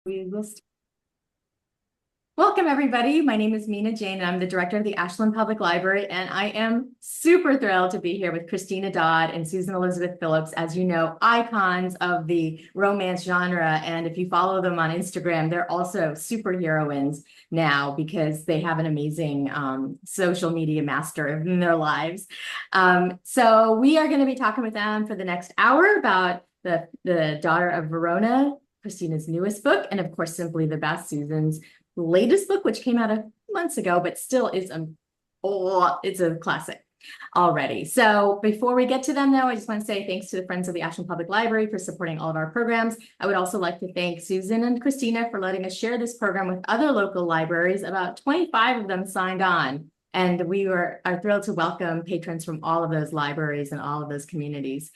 We will Welcome, everybody. My name is Mina Jane, and I'm the director of the Ashland Public Library, and I am super thrilled to be here with Christina Dodd and Susan Elizabeth Phillips, as you know, icons of the romance genre. And if you follow them on Instagram, they're also superheroines now because they have an amazing social media master in their lives. So we are going to be talking with them for the next hour about the Daughter of Verona, Christina's newest book, and of course, Simply the Best, Susan's latest book, which came out a few months ago, but still is it's a classic already. So before we get to them, though, I just want to say thanks to the Friends of the Ashland Public Library for supporting all of our programs. I would also like to thank Susan and Christina for letting us share this program with other local libraries. About 25 of them signed on, and we are thrilled to welcome patrons from all of those libraries and all of those communities.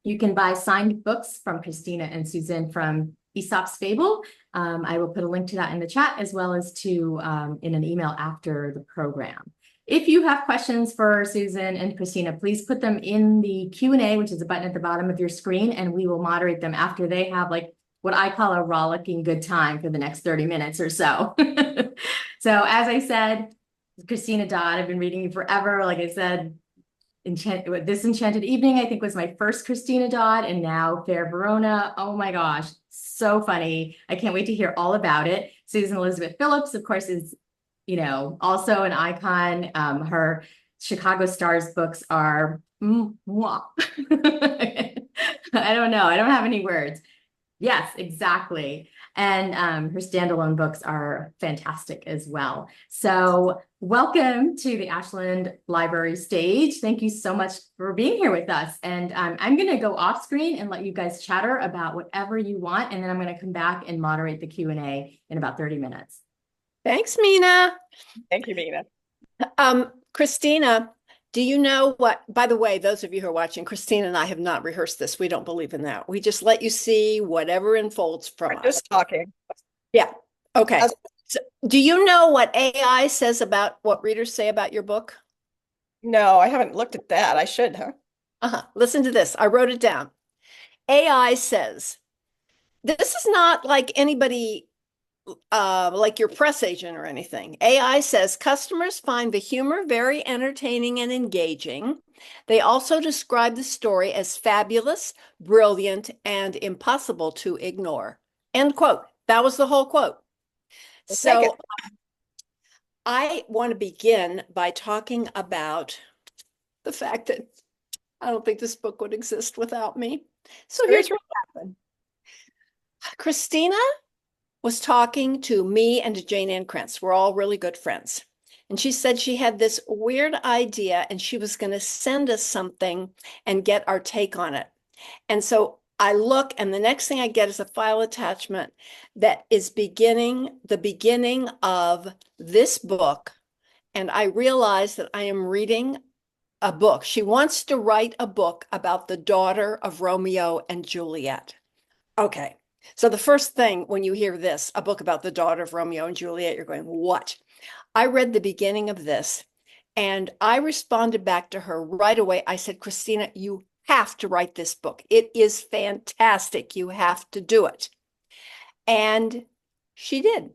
You can buy signed books from Christina and Susan from Aesop's Fable. I will put a link to that in the chat, as well as to in an email after the program. If you have questions for Susan and Christina, please put them in the Q&A, which is a button at the bottom of your screen, and we will moderate them after they have like what I call a rollicking good time for the next 30 minutes or so. So as I said, Christina Dodd, I've been reading you forever. Like I said, This Enchanted Evening, I think, was my first Christina Dodd, and now Fair Verona. Oh my gosh, so funny. I can't wait to hear all about it. Susan Elizabeth Phillips, of course, is, also an icon. Her Chicago Stars books are, I don't know. I don't have any words. Yes, exactly. And her standalone books are fantastic as well. So welcome to the Ashland Library stage. Thank you so much for being here with us. And I'm going to go off screen and let you guys chatter about whatever you want. And then I'm going to come back and moderate the Q&A in about 30 minutes. Thanks, Mina. Thank you, Mina. Christina, do you know what, by the way, those of you who are watching, Christina and I have not rehearsed this. We don't believe in that. We just let you see whatever unfolds from us. Just talking. Yeah. Okay. So, do you know what AI says about what readers say about your book? No, I haven't looked at that. I should, huh? Listen to this. I wrote it down. AI says, this is not like anybody like your press agent or anything. AI says customers find the humor very entertaining and engaging. They also describe the story as fabulous, brilliant, and impossible to ignore. End quote. That was the whole quote. So I want to begin by talking about the fact that I don't think this book would exist without me. So here's what happened. Christina was talking to me and to Jane Ann Krentz. We're all really good friends. And she said she had this weird idea and she was going to send us something and get our take on it. And so I look, and the next thing I get is a file attachment that is the beginning of this book. And I realize that I am reading a book. She wants to write a book about the daughter of Romeo and Juliet. Okay. So the first thing when you hear this, a book about the daughter of Romeo and Juliet, you're going, what? I read the beginning of this and I responded back to her right away. I said, Christina, you have to write this book. It is fantastic. You have to do it. And she did.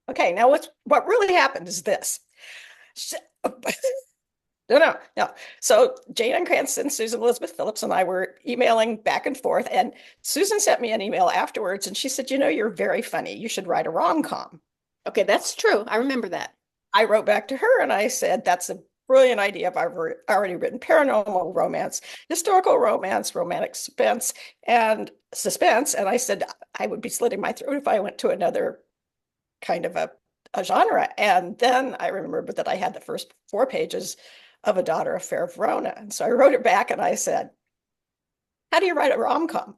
Okay, now what really happened is this. No. So Jane Ann Krentz and Susan Elizabeth Phillips and I were emailing back and forth, and Susan sent me an email afterwards, and she said, you're very funny. You should write a rom-com. Okay, that's true. I remember that. I wrote back to her and I said, that's a brilliant idea. I've already written paranormal romance, historical romance, romantic suspense. And I said, I would be slitting my throat if I went to another kind of a genre. And then I remembered that I had the first 4 pages of A Daughter of Fair Verona. And so I wrote it back and I said, how do you write a rom-com?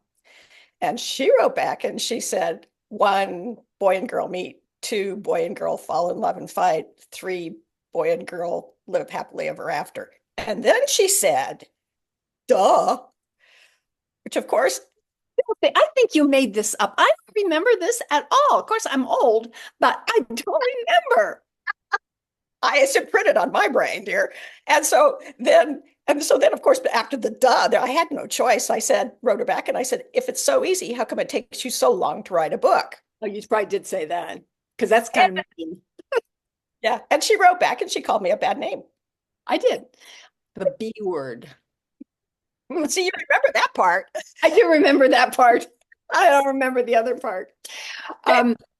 And she wrote back and she said, 1, boy and girl meet. 2, boy and girl fall in love and fight. 3, boy and girl live happily ever after. And then she said, duh, which of course, I think you made this up. I don't remember this at all. Of course, I'm old, but I don't remember. It's imprinted on my brain, dear. And so then And so then, of course, after the I had no choice. I said, wrote her back and I said, if it's so easy, how come it takes you so long to write a book? Oh, you probably did say that because that's kind of mean. Yeah. And she wrote back and she called me a bad name. I did. The B word. See, you remember that part. I do remember that part. I don't remember the other part.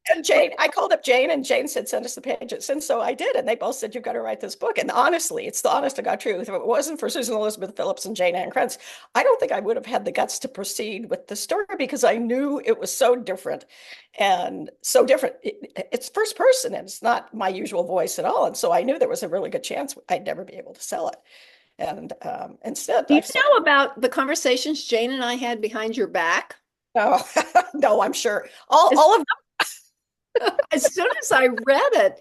And Jane, I called up Jane and Jane said, send us the pages. And so I did. And they both said, you've got to write this book. And honestly, it's the honest to God truth. If it wasn't for Susan Elizabeth Phillips and Jane Ann Krentz, I don't think I would have had the guts to proceed with the story because I knew it was so different and so different. It's first person and it's not my usual voice at all. And so I knew there was a really good chance I'd never be able to sell it. And instead, do you know about the conversations Jane and I had behind your back? Oh, no, I'm sure. All of them. As soon as I read it,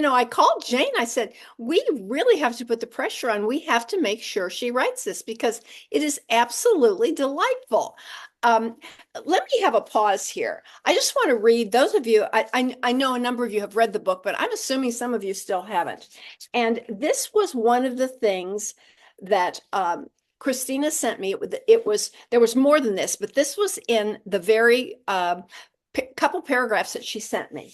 I called Jane. I said, we really have to put the pressure on. We have to make sure she writes this because it is absolutely delightful. Let me have a pause here. I just want to read those of you. I know a number of you have read the book, but I'm assuming some of you still haven't. And this was one of the things that Christina sent me. There was more than this, but this was in the very couple paragraphs that she sent me.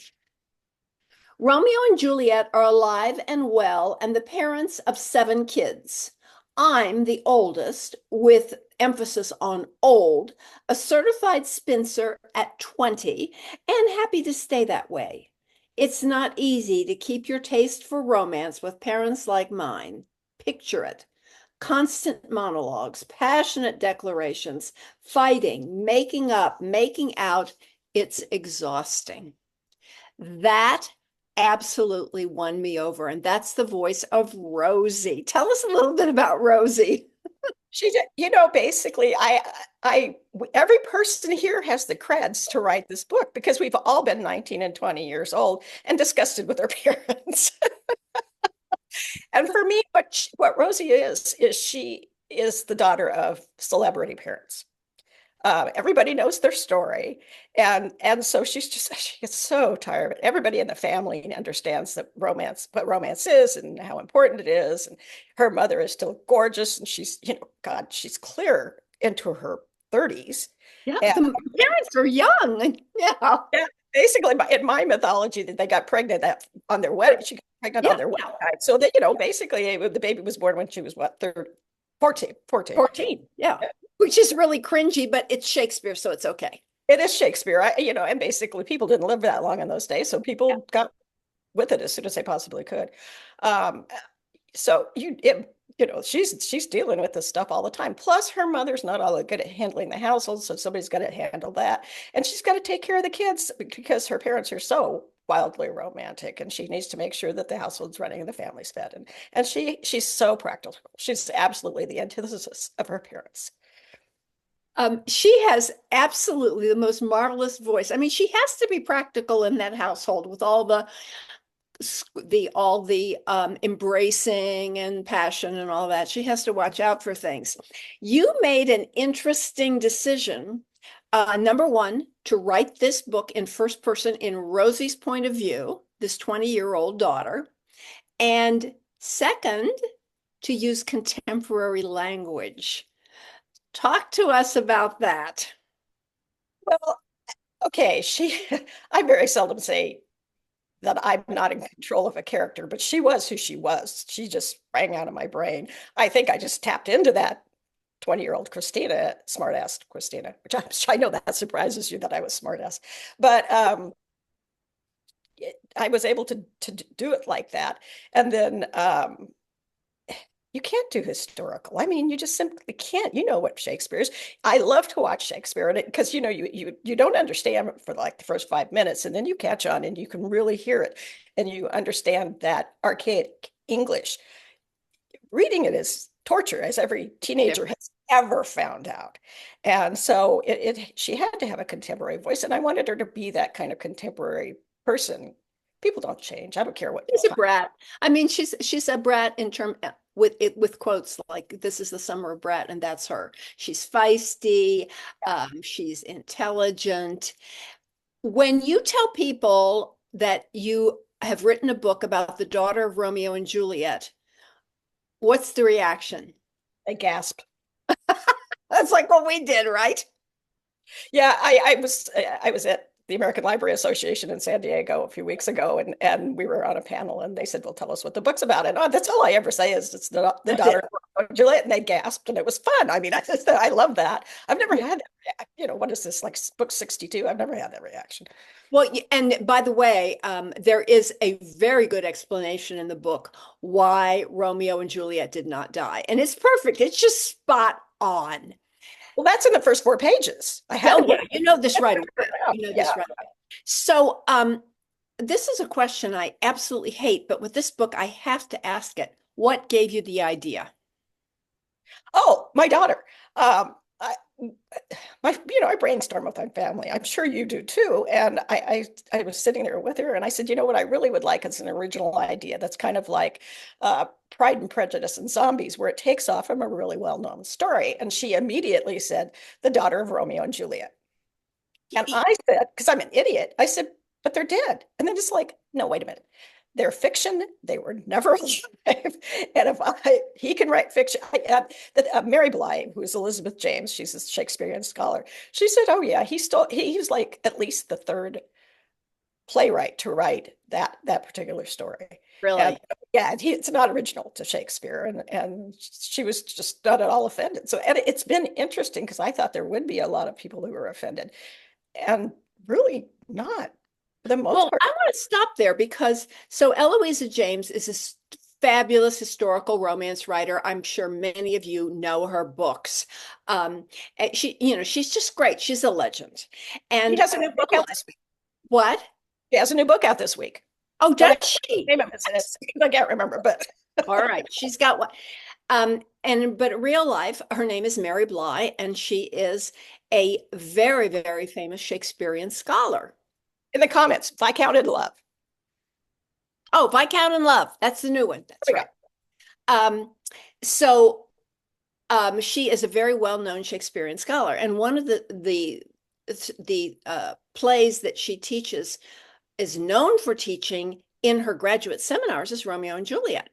Romeo and Juliet are alive and well, and the parents of 7 kids. I'm the oldest, with emphasis on old, a certified spinster at 20, and happy to stay that way. It's not easy to keep your taste for romance with parents like mine. Picture it. Constant monologues, passionate declarations, fighting, making up, making out. It's exhausting. That absolutely won me over. And that's the voice of Rosie. Tell us a little bit about Rosie. She did, basically, every person here has the creds to write this book because we've all been 19 and 20 years old and disgusted with our parents. And for me, what Rosie is she is the daughter of celebrity parents. Everybody knows their story. And so she gets so tired of it. Everybody in the family understands what romance is and how important it is. And her mother is still gorgeous. And she's, God, she's clear into her 30s. Yeah, and, the parents are young. Yeah. Basically, in my mythology, that they got pregnant on their wedding. She got pregnant on their wedding night. So that, basically the baby was born when she was what, 14. 14. Yeah. Which is really cringy, but it's Shakespeare, so it's okay. It is Shakespeare, and basically people didn't live that long in those days, so people got with it as soon as they possibly could. So she's dealing with this stuff all the time. Plus, her mother's not all that good at handling the household, so somebody's got to handle that, and she's got to take care of the kids because her parents are so wildly romantic, and she needs to make sure that the household's running and the family's fed, and she's so practical. She's absolutely the antithesis of her parents. She has absolutely the most marvelous voice. I mean, she has to be practical in that household with all the embracing and passion and all that. She has to watch out for things. You made an interesting decision. Number one, to write this book in first person in Rosie's point of view, this 20-year-old daughter. And second, to use contemporary language. Talk to us about that. Well, okay, I very seldom say that I'm not in control of a character, but she was who she was. She just rang out of my brain. I think I just tapped into that 20-year-old Christina, smartass Christina, which I know that surprises you that I was smartass, but I was able to do it like that. And then you can't do historical. I mean, you just simply can't. You know what Shakespeare is. I love to watch Shakespeare because you don't understand for like the first 5 minutes, and then you catch on and you can really hear it, and you understand that archaic English. Reading it is torture, as every teenager has ever found out. And so she had to have a contemporary voice, and I wanted her to be that kind of contemporary person. People don't change. I don't care what. She's a brat. I mean, she's a brat in term with quotes like "This is the summer of brat," and that's her. She's feisty. She's intelligent. When you tell people that you have written a book about the daughter of Romeo and Juliet, what's the reaction? I gasped. That's like what we did, right? Yeah, I was at the American Library Association in San Diego a few weeks ago, and we were on a panel, and they said, "Well, tell us what the book's about." And that's all I ever say is it's the Daughter of Romeo and Juliet, and they gasped, and it was fun. I mean, I love that. I've never had that. What is this, like book 62? I've never had that reaction. Well, and by the way, there is a very good explanation in the book why Romeo and Juliet did not die. And it's perfect. It's just spot on. Well, that's in the first 4 pages. I had Oh, yeah, you know this right away. You know this Yeah. right away. So, this is a question I absolutely hate, but with this book, I have to ask it. What gave you the idea? Oh, my daughter. I, I brainstorm with my family. I'm sure you do too. And I was sitting there with her, and I said, you know what I really would like is an original idea that's kind of like Pride and Prejudice and Zombies, where it takes off from a really well-known story. And she immediately said, The Daughter of Romeo and Juliet. And I said, because I'm an idiot, I said, but they're dead. And then it's like, no, wait a minute. They're fiction. They were never alive. And he can write fiction. Mary Bly, who is Elizabeth James, she's a Shakespearean scholar. She said, oh yeah, he's like at least the third playwright to write that particular story. Really? And, yeah, it's not original to Shakespeare, and she was just not at all offended. So, and it's been interesting because I thought there would be a lot of people who were offended, and really not for the most Well, part. I want to stop there because so Eloisa James is a fabulous historical romance writer. I'm sure many of you know her books. And she's just great. She's a legend. And She has a new book out this week. what? She has a new book out this week. Oh, But does she? name of it, I can't remember, but All right, she's got one. But in real life, her name is Mary Bly, and she is a very, very famous Shakespearean scholar. in the comments, Viscount Love. Oh, Viscount in Love. That's the new one. That's There we right. So she is a very well-known Shakespearean scholar, and one of the plays that she teaches is known for teaching in her graduate seminars is Romeo and Juliet.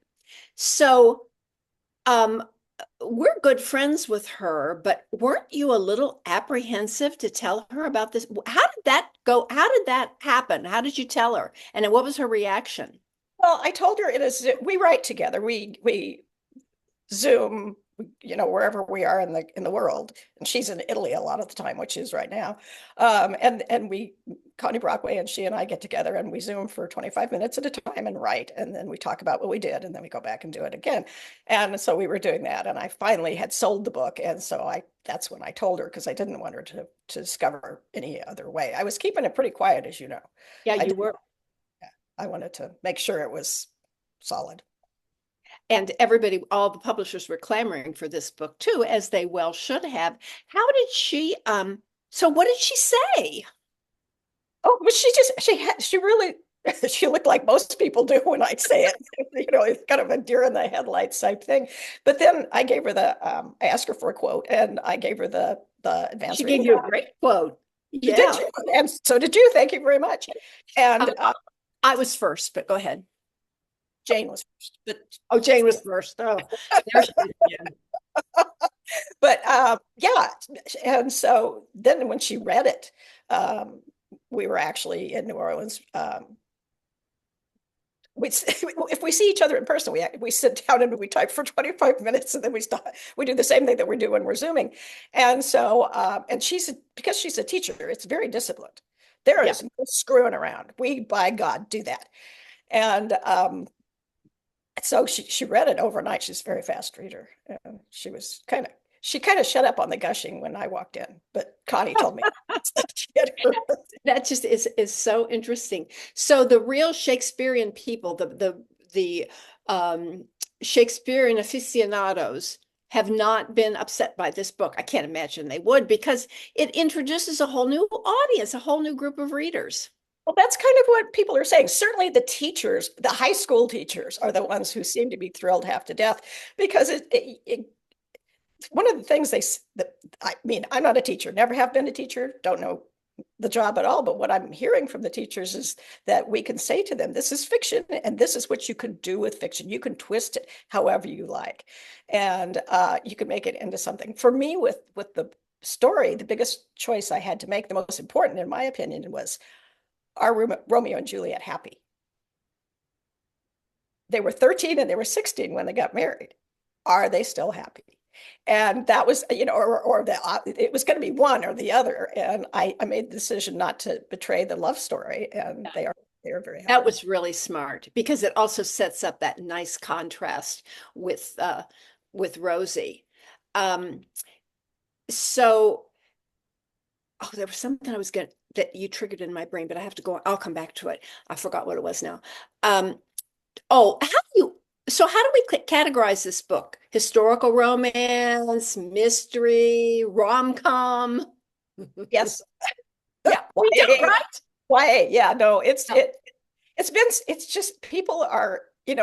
So we're good friends with her, but weren't you a little apprehensive to tell her about this? How did that go? How did that happen? How did you tell her? And what was her reaction? Well, I told her we write together. We Zoom, wherever we are in the world. And she's in Italy a lot of the time, which is right now. And Connie Brockway and she and I get together and we Zoom for 25 minutes at a time and write. And then we talk about what we did, and then we go back and do it again. And so we were doing that. And I finally had sold the book. And so that's when I told her, because I didn't want her to discover any other way. I was keeping it pretty quiet, as you know. Yeah, you were. I wanted to make sure it was solid. And everybody, all the publishers were clamoring for this book too, as they well should have. How did she, so what did she say? Oh, well, she really, she looked like most people do when I say it. It's kind of a deer in the headlights type thing. But then I gave her I asked her for a quote, and I gave her the advanced She reading gave you a guide. great quote. She Yeah. did, and so did you. Thank you very much. And I was first, but go ahead. Jane was first. Oh, Jane was first. Oh, there she is again. But yeah, and so then when she read it, we were actually in New Orleans. If we see each other in person, we sit down and we type for 25 minutes, and then we stop. We do the same thing that we do when we're Zooming. And so, and because she's a teacher, it's very disciplined. There is no screwing around. We, by God, do that. And so she read it overnight. She's a very fast reader. And she kind of shut up on the gushing when I walked in, but Connie told me that just is so interesting. So the real Shakespearean people, the Shakespearean aficionados have not been upset by this book. I can't imagine they would, because it introduces a whole new audience, a whole new group of readers. Well, that's kind of what people are saying. Certainly the teachers, the high school teachers, are the ones who seem to be thrilled half to death, because one of the things I'm not a teacher, never have been a teacher, don't know the job at all. But what I'm hearing from the teachers is that we can say to them, this is fiction, and this is what you can do with fiction. You can twist it however you like, and you can make it into something. For me, with the story, the biggest choice I had to make, the most important, in my opinion, was, are Romeo and Juliet happy? They were 13 and they were 16 when they got married. Are they still happy? And that was, it was going to be one or the other. And I made the decision not to betray the love story. And they are very happy. That was really smart because it also sets up that nice contrast with Rosie. So, oh, there was something I was going that you triggered in my brain, but I have to go. I'll come back to it. I forgot what it was now. Oh, how do we categorize this book? Historical romance, mystery, rom-com? Yes. Yeah, we do, right? YA. Yeah, no, it's just people are, they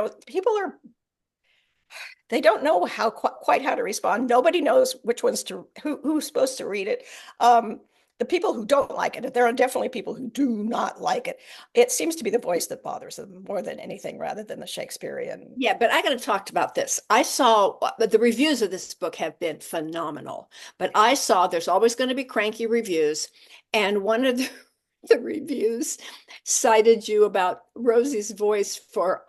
don't know quite how to respond. Nobody knows which ones who's supposed to read it. The people who don't like it, there are definitely people who do not like it. It seems to be the voice that bothers them more than anything, rather than the Shakespearean. Yeah, but I got to talk about this. I saw the reviews of this book have been phenomenal, but I saw there's always going to be cranky reviews, and one of the reviews cited you about Rosie's voice for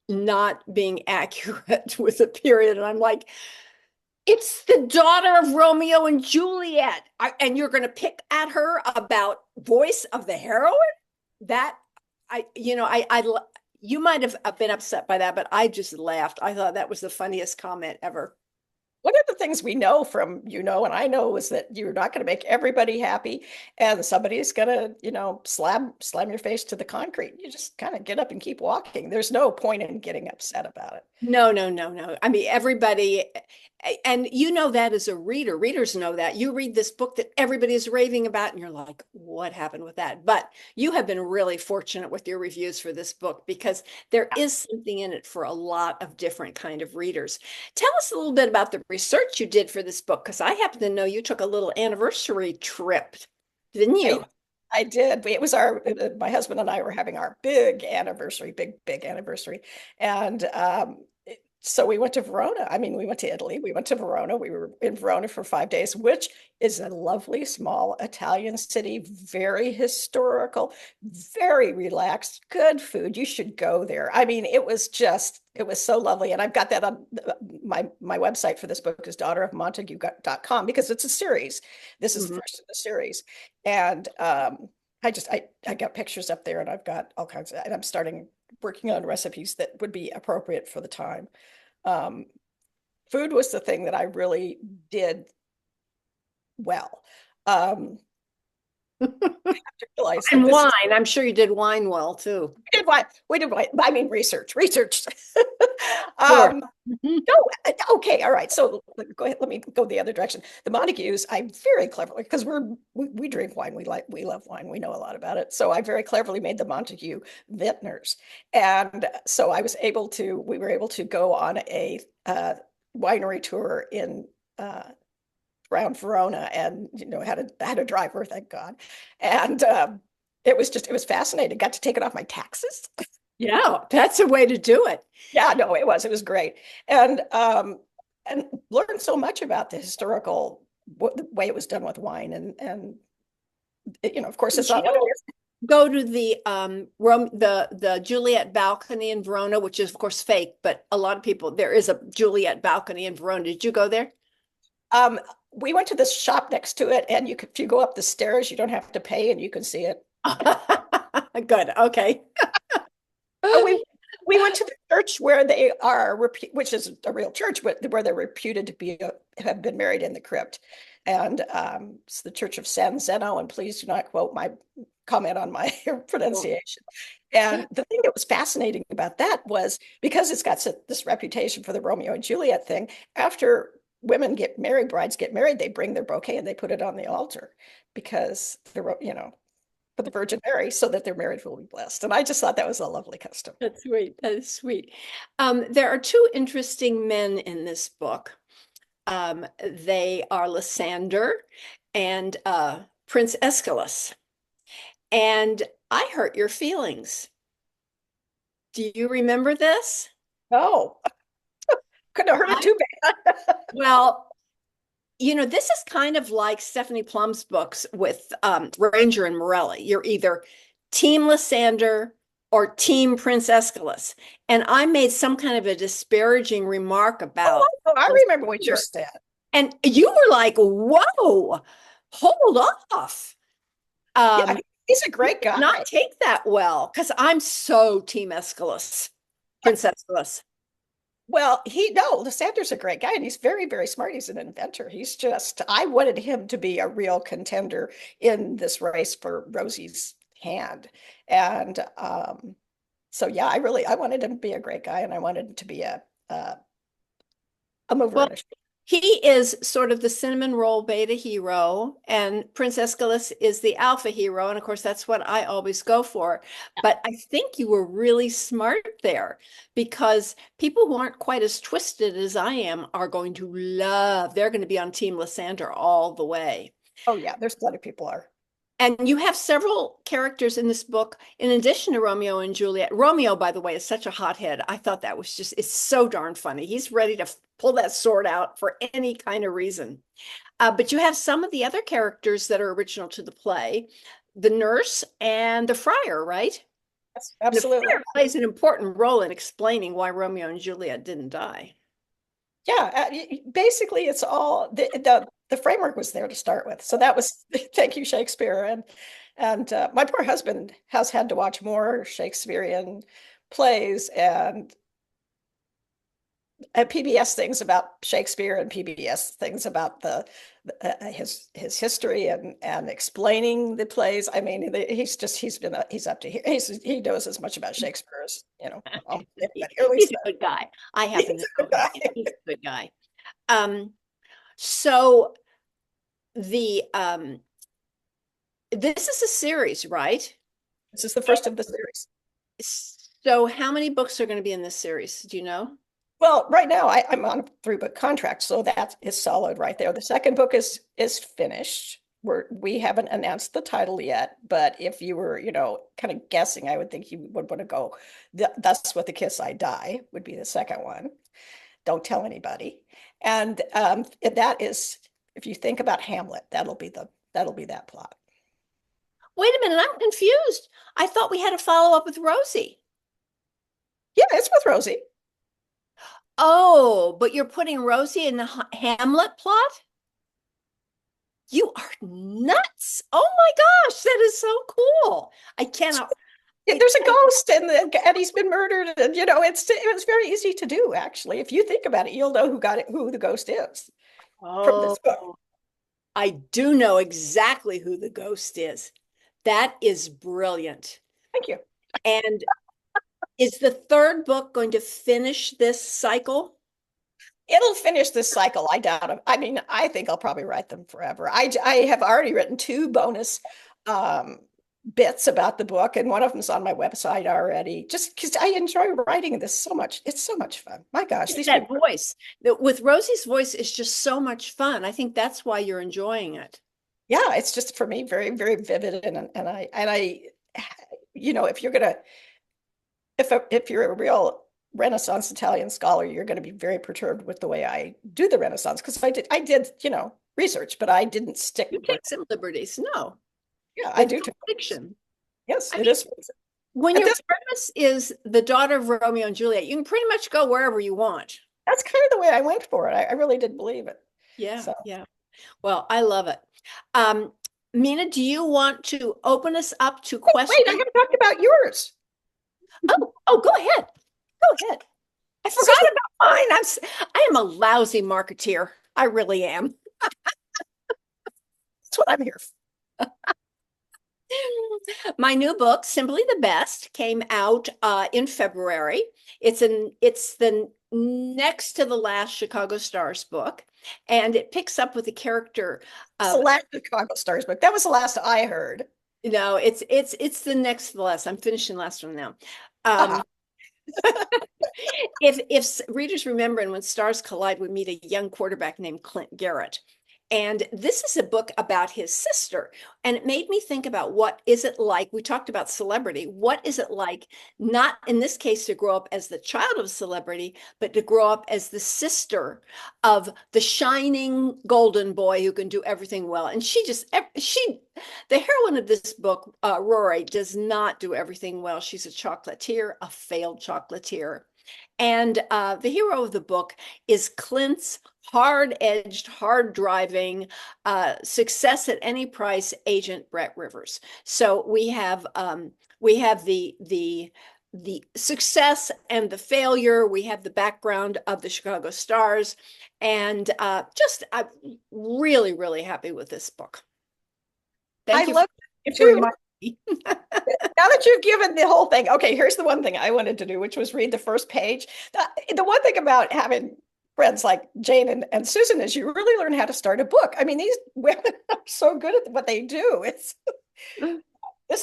not being accurate with the period, and I'm like, it's the daughter of Romeo and Juliet, and you're going to pick at her about voice of the heroine? That you might have been upset by that, but I just laughed. I thought that was the funniest comment ever. One of the things we know from, and I know, is that you're not going to make everybody happy, and somebody's going to, slam your face to the concrete. You just kind of get up and keep walking. There's no point in getting upset about it. No. I mean, everybody, and that as a reader, readers know that. You read this book that everybody is raving about, and you're like, what happened with that? But you have been really fortunate with your reviews for this book, because there is something in it for a lot of different kind of readers. Tell us a little bit about the research you did for this book, because I happen to know you took a little anniversary trip, didn't you? I did. It was my husband and I were having our big anniversary, big anniversary. And so we went to Verona. I mean, we went to Italy. We went to Verona. We were in Verona for 5 days, which is a lovely, small Italian city, very historical, very relaxed, good food. You should go there. I mean, it was so lovely. And I've got that on my website for this book is daughterof because it's a series. This is the first in the series. And I got pictures up there, and I've got all kinds of, and I'm working on recipes that would be appropriate for the time. Food was the thing that I really did well. I have to realize and wine. I'm sure you did wine well too. We did wine. I mean, research. Sure. No, okay, all right. So go ahead. Let me go the other direction. The Montagues, I very cleverly, because we drink wine. We love wine. We know a lot about it. So I very cleverly made the Montague vintners, and so we were able to go on a winery tour in around Verona, and had a driver, thank God, and it was fascinating. Got to take it off my taxes. Yeah, that's a way to do it. Yeah, no, it was great, and learned so much about the historical the way it was done with wine, and of course it's not what it is. Go to the Juliet balcony in Verona, which is of course fake, but a lot of people, there is a Juliet balcony in Verona. Did you go there? We went to this shop next to it, and if you go up the stairs, you don't have to pay, and you can see it. Good. Okay. We went to the church where they are, which is a real church, but where they're reputed to have been married in the crypt, and it's the Church of San Zeno. And please do not quote my comment on my pronunciation. And the thing that was fascinating about that was, because it's got this reputation for the Romeo and Juliet thing, after brides get married, they bring their bouquet and they put it on the altar, because for the Virgin Mary, so that their marriage will be blessed. And I just thought that was a lovely custom. That's sweet. That is sweet. There are two interesting men in this book. They are Lysander and Prince Aeschylus. And I hurt your feelings. Do you remember this? Oh, couldn't have hurt it too bad. Well, this is kind of like Stephanie Plum's books with Ranger and Morelli. You're either Team Lysander or Team Prince Aeschylus. And I made some kind of a disparaging remark about. Oh, I remember what you said. And you were like, whoa, hold off. Yeah, he's a great guy. Not take that well, because I'm so Team Aeschylus, Prince Aeschylus. Well, Lysander's a great guy and he's very, very smart. He's an inventor. I wanted him to be a real contender in this race for Rosie's hand. And so, yeah, I wanted him to be a great guy and I wanted him to be a mover. Well, he is sort of the cinnamon roll beta hero, and Prince Aeschylus is the alpha hero. And of course, that's what I always go for. But I think you were really smart there, because people who aren't quite as twisted as I am are going to they're going to be on Team Lysander all the way. Oh, yeah, there's plenty of people are. And you have several characters in this book, in addition to Romeo and Juliet. Romeo, by the way, is such a hothead. I thought that was it's so darn funny. He's ready to pull that sword out for any kind of reason. But you have some of the other characters that are original to the play, the nurse and the friar, right? Yes, absolutely. The friar plays an important role in explaining why Romeo and Juliet didn't die. Yeah, basically it's all the framework was there to start with. So that was thank you, Shakespeare. And my poor husband has had to watch more Shakespearean plays and PBS things about Shakespeare and PBS things about his history and explaining the plays. I mean, he's up to here. He knows as much about Shakespeare as He's a good guy. I happen to know he's a good guy. So this is a series, right? This is the first of the series. So how many books are going to be in this series? Do you know? Well, right now I'm on a 3-book contract, so that is solid right there. The second book is finished. We haven't announced the title yet, but if you were, kind of guessing, I would think you would want to go. Thus with a Kiss I Die would be the second one. Don't tell anybody. And that is, if you think about Hamlet, that'll be that plot. Wait a minute, I'm confused. I thought we had a follow-up with Rosie. Yeah, it's with Rosie. Oh, but you're putting Rosie in the Hamlet plot? You are nuts. Oh my gosh, that is so cool. I cannot. There's a ghost and he's been murdered. And, it was very easy to do, actually. If you think about it, you'll know who the ghost is from this book. I do know exactly who the ghost is. That is brilliant. Thank you. And is the third book going to finish this cycle? It'll finish this cycle. I doubt it. I mean, I think I'll probably write them forever. I have already written 2 bonus bits about the book, and one of them's on my website already, just because I enjoy writing this so much. It's so much fun. My gosh. That voice with Rosie's voice is just so much fun. I think that's why you're enjoying it. Yeah, it's just for me very, very vivid. And I if you're a real Renaissance Italian scholar, you're going to be very perturbed with the way I do the Renaissance, because I did research, but I didn't stick. You take some liberties. No. Yeah, I do. Fiction. Yes, it is. When your premise is the daughter of Romeo and Juliet, you can pretty much go wherever you want. That's kind of the way I went for it. I really did believe it. Yeah, yeah. Well, I love it. Mina, do you want to open us up to questions? Wait, I'm going to talk about yours. Oh, go ahead. Go ahead. I forgot about mine. I am a lousy marketeer. I really am. That's what I'm here for. My new book, Simply the Best, came out in February. It's the next to the last Chicago Stars book, and it picks up with the character. It's the last Chicago Stars book. That was the last I heard. No, it's the next to the last. I'm finishing the last one now. If readers remember, and when stars collide, we meet a young quarterback named Clint Garrett. And this is a book about his sister. And it made me think about what is it like? We talked about celebrity. What is it like, not in this case to grow up as the child of a celebrity, but to grow up as the sister of the shining golden boy who can do everything well? And the heroine of this book, Rory, does not do everything well. She's a chocolatier, a failed chocolatier. And the hero of the book is Clint's hard-edged, hard-driving, success at any price agent Brett Rivers. So we have the success and the failure. We have the background of the Chicago Stars, and I'm really, really happy with this book. Thank you love for too. reminding me. Now that you've given the whole thing, okay, here's the one thing I wanted to do, which was read the first page. The one thing about having friends like Jane and Susan is you really learn how to start a book. I mean, these women are so good at what they do. This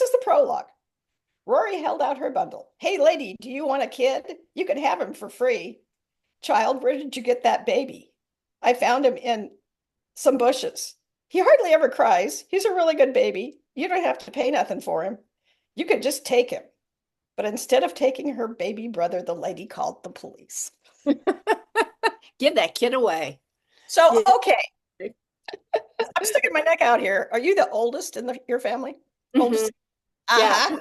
is the prologue. Rory held out her bundle. Hey, lady, do you want a kid? You can have him for free. Child, where did you get that baby? I found him in some bushes. He hardly ever cries. He's a really good baby. You don't have to pay nothing for him. You could just take him. But instead of taking her baby brother, the lady called the police. Give that kid away. So, okay. I'm sticking my neck out here. Are you the oldest in your family? Oldest? Yeah.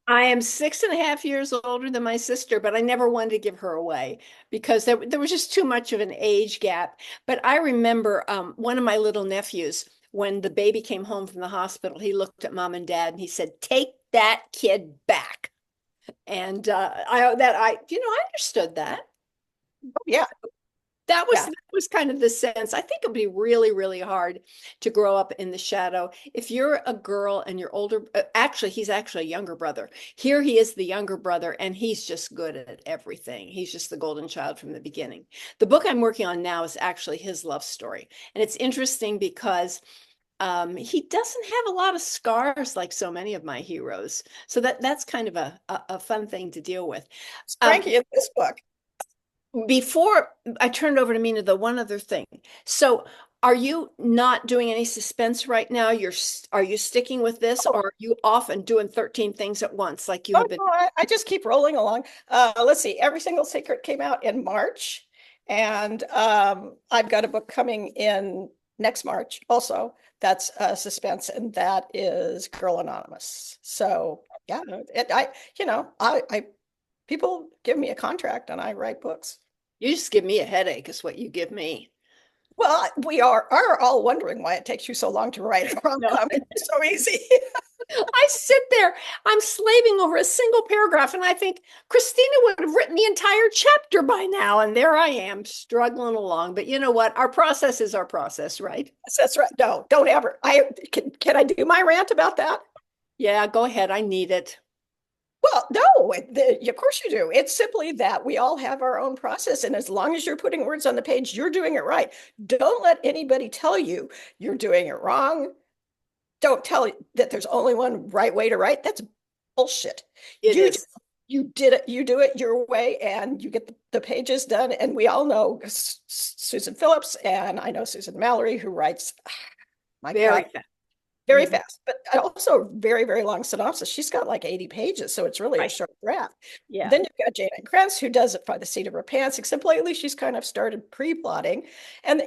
I am 6.5 years older than my sister, but I never wanted to give her away because there was just too much of an age gap. But I remember one of my little nephews, when the baby came home from the hospital, he looked at mom and dad and he said, "Take that kid back." And I understood that. Oh, yeah. That was kind of the sense. I think it would be really, really hard to grow up in the shadow. If you're a girl and you're older, he's actually a younger brother. Here he is the younger brother, and he's just good at everything. He's just the golden child from the beginning. The book I'm working on now is actually his love story. And it's interesting because he doesn't have a lot of scars like so many of my heroes. So that's kind of a fun thing to deal with. It's cranky in this book. Before I turn it over to Mina, the one other thing. So are you not doing any suspense right now? Are you sticking with this, or are you off and doing 13 things at once like you have been? No, I just keep rolling along. Let's see. Every Single Secret came out in March. And I've got a book coming in next March also. That's suspense, and that is Girl Anonymous. So yeah, people give me a contract and I write books. You just give me a headache is what you give me. Well, we are all wondering why it takes you so long to write a rom-com. It's so easy. I sit there, I'm slaving over a single paragraph, and I think Christina would have written the entire chapter by now. And there I am struggling along. But you know what? Our process is our process, right? That's right. No, don't ever. Can I do my rant about that? Yeah, go ahead. I need it. Well, no, of course you do. It's simply that we all have our own process. And as long as you're putting words on the page, you're doing it right. Don't let anybody tell you you're doing it wrong. Don't tell that there's only one right way to write. That's bullshit. You did it. You do it your way, and you get the pages done. And we all know Susan Phillips, and I know Susan Mallory, who writes very fast, but also very, very long synopsis. She's got like 80 pages, so it's really a short draft. Yeah. Then you've got Jane Krantz, who does it by the seat of her pants, except lately she's kind of started pre-plotting. And,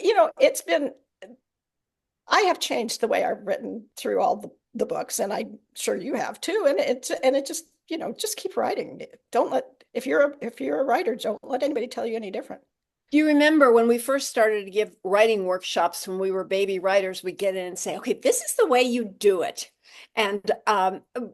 I have changed the way I've written through all the books, and I'm sure you have too. And it just, just keep writing. If you're a writer, don't let anybody tell you any different. Do you remember when we first started to give writing workshops when we were baby writers, we'd get in and say, okay, this is the way you do it. And